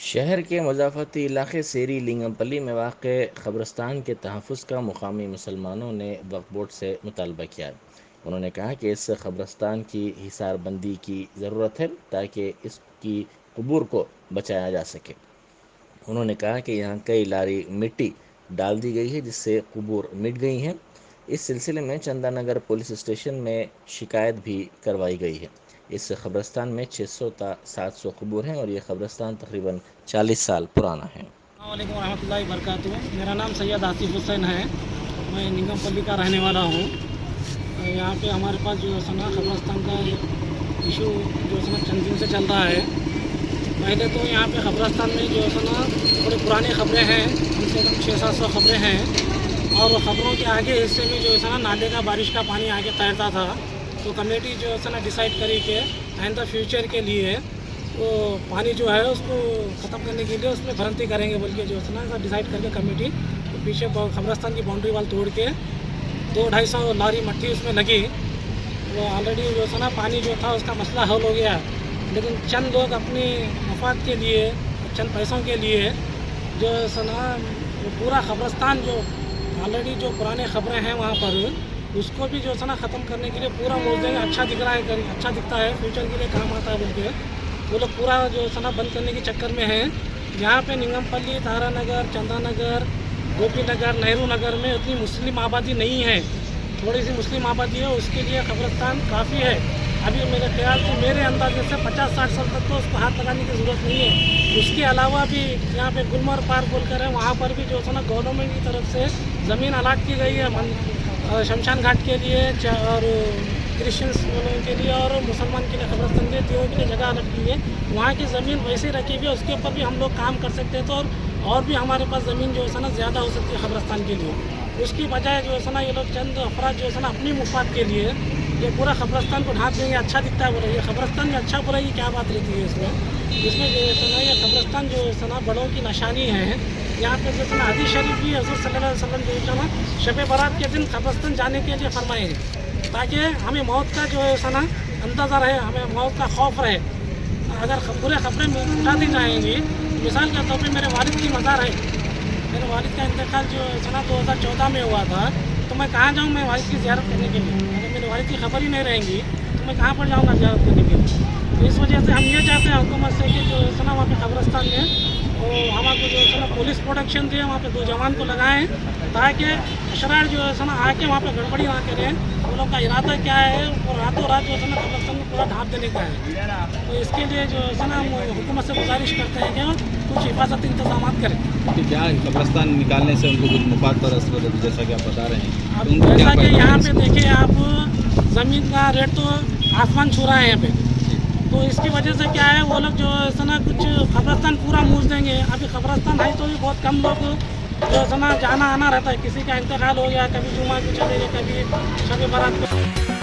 शहर के मज़ाफ़ती इलाक़े सेरी लिंगमपल्ली में वाक़ क़ब्रिस्तान के तहफ़्फ़ुज़ का मुक़ामी मुसलमानों ने वक्फ़ बोर्ड से मुतालबा किया है। उन्होंने कहा कि इस क़ब्रिस्तान की हिसारबंदी की ज़रूरत है ताकि इसकी क़ुबूर को बचाया जा सके। उन्होंने कहा कि यहाँ कई लारी मिट्टी डाल दी गई है जिससे क़ुबूर मिट गई हैं। इस सिलसिले में चंदानगर पुलिस स्टेशन में शिकायत भी करवाई गई है। इस क़ब्रिस्तान में 600 ता 700 क़ुबूर हैं और ये क़ब्रिस्तान तकरीबन 40 साल पुराना है। अस्सलामुअलैकुम रहमतुल्लाहि वबरकातुहू। मेरा नाम सैयद आसिफ हुसैन है। मैं निगमपल्ली का रहने वाला हूँ। यहाँ पे हमारे पास जो है ना क़ब्रिस्तान का इशू जो है ना चंद दिन से चल रहा है। पहले तो यहाँ पे क़ब्रिस्तान में जो है ना थोड़ी पुरानी ख़बरें हैं, कम से कम 600-700 ख़बरें हैं और ख़बरों के आगे हिस्से में जो है ना नाले का बारिश का पानी आके तैरता था। तो कमेटी जो है ना डिसाइड करी कि एंड द फ्यूचर के लिए वो पानी जो है उसको ख़त्म करने के लिए उसमें भर्ती करेंगे बोल के जो है ना डिसाइड करके कमेटी तो पीछे क़ब्रिस्तान की बाउंड्री वाल तोड़ के 200-250 लारी मट्टी उसमें लगी। वो ऑलरेडी जो है ना पानी जो था उसका मसला हल हो गया, लेकिन चंद लोग अपनी मफाद के लिए, चंद पैसों के लिए जो है ना वो पूरा क़ब्रिस्तान जो ऑलरेडी जो पुराने ख़बरें हैं वहाँ पर उसको भी जो है ना ख़त्म करने के लिए पूरा मोड़ देंगे। अच्छा दिख रहा है, अच्छा दिखता है, फ्यूचर के लिए काम आता है बोल के वो लोग पूरा जो है ना बंद करने के चक्कर में हैं। यहाँ पे निगमपल्ली, तारानगर, चंदानगर, गोपी नगर, नेहरू नगर में उतनी मुस्लिम आबादी नहीं है, थोड़ी सी मुस्लिम आबादी है, उसके लिए क़ब्रिस्तान काफ़ी है। अभी मेरे ख्याल से, मेरे अंदाजे से 50-60 साल तक तो उसको हाथ लगाने की ज़रूरत नहीं है। उसके अलावा भी यहाँ पे गुलमर्ग पार्क बोलकर है, वहाँ पर भी जो है ना गवर्नमेंट की तरफ से ज़मीन अलाट की गई है शमशान घाट के लिए और क्रिश्चियंस लोगों के लिए और मुसलमान के लिए क़ब्रिस्तान के तीनों के लिए जगह अलग की है। वहाँ की ज़मीन वैसे रखी हुई है, उसके ऊपर भी हम लोग काम कर सकते हैं। तो और भी हमारे पास ज़मीन जो है ना ज़्यादा हो सकती है क़ब्रिस्तान के लिए। उसकी बजाय जो है ना ये लोग चंद अफराद जो है ना अपनी मुफाद के लिए ये पूरा क़ब्रिस्तान को ढाँप देंगे। अच्छा दिखता है बोले, ये क़ब्रिस्तान में अच्छा बुरा की क्या बात रहती है इसमें जो है ना ये क़ब्रिस्तान जो है ना बड़ों की निशानी है। यहाँ पे जो है ना हदीस शरीफ भी हज़रत सल्लल्लाहु अलैहि वसल्लम जो है ना शब बारात के दिन क़ब्रिस्तान जाने के लिए फरमाए हैं ताकि हमें मौत का जो है ना अंदाज़ा रहे, हमें मौत का खौफ रहे। अगर पूरे ख़बरें उठा दी जाएंगी, मिसाल के तौर पे मेरे वालिद की मज़ार है, मेरे वालिद का इंतकाल जो है ना 2014 में हुआ था, तो मैं कहाँ जाऊँ मैं वालिद की ज़ियारत करने के लिए? अगर मेरे वालिद की खबर ही नहीं रहेंगी तो मैं कहाँ पर जाऊँगा ज़ियारत करने के लिए? तो इस वजह से हम ये चाहते हैं हुकूमत से कि जो है ना वहाँ पर क़ब्रिस्तान में और हमारे को जो है ना पुलिस प्रोटेक्शन दिए, वहाँ पे 2 जवान को लगाएं ताकि अशरार जो है ना आके वहाँ पे गड़बड़ी ना करें। वो लोग का इरादा क्या है और रातों रात जो है ना क़ब्रिस्तान को पूरा ढाँप देने का है। तो इसके लिए जो है ना हम हुकूमत से गुजारिश करते हैं कि कुछ हिफाजती इंतजाम करें। कि क्या क़ब्रिस्तान निकालने से उनको कुछ मुफाद पर असर होता है, जैसा कि आप बता रहे हैं? अब जैसा कि यहाँ पे देखिए आप, ज़मीन का रेट तो आसमान छू रहा है यहाँ पे, तो इसकी वजह से क्या है वो लोग जो है ना कुछ क़ब्रिस्तान पूरा मूस देंगे। अभी क़ब्रिस्तान है तो भी बहुत कम लोग जो है ना जाना आना रहता है, किसी का इंतकाल हो गया, कभी जुमा को चले गए, कभी शब बारात को।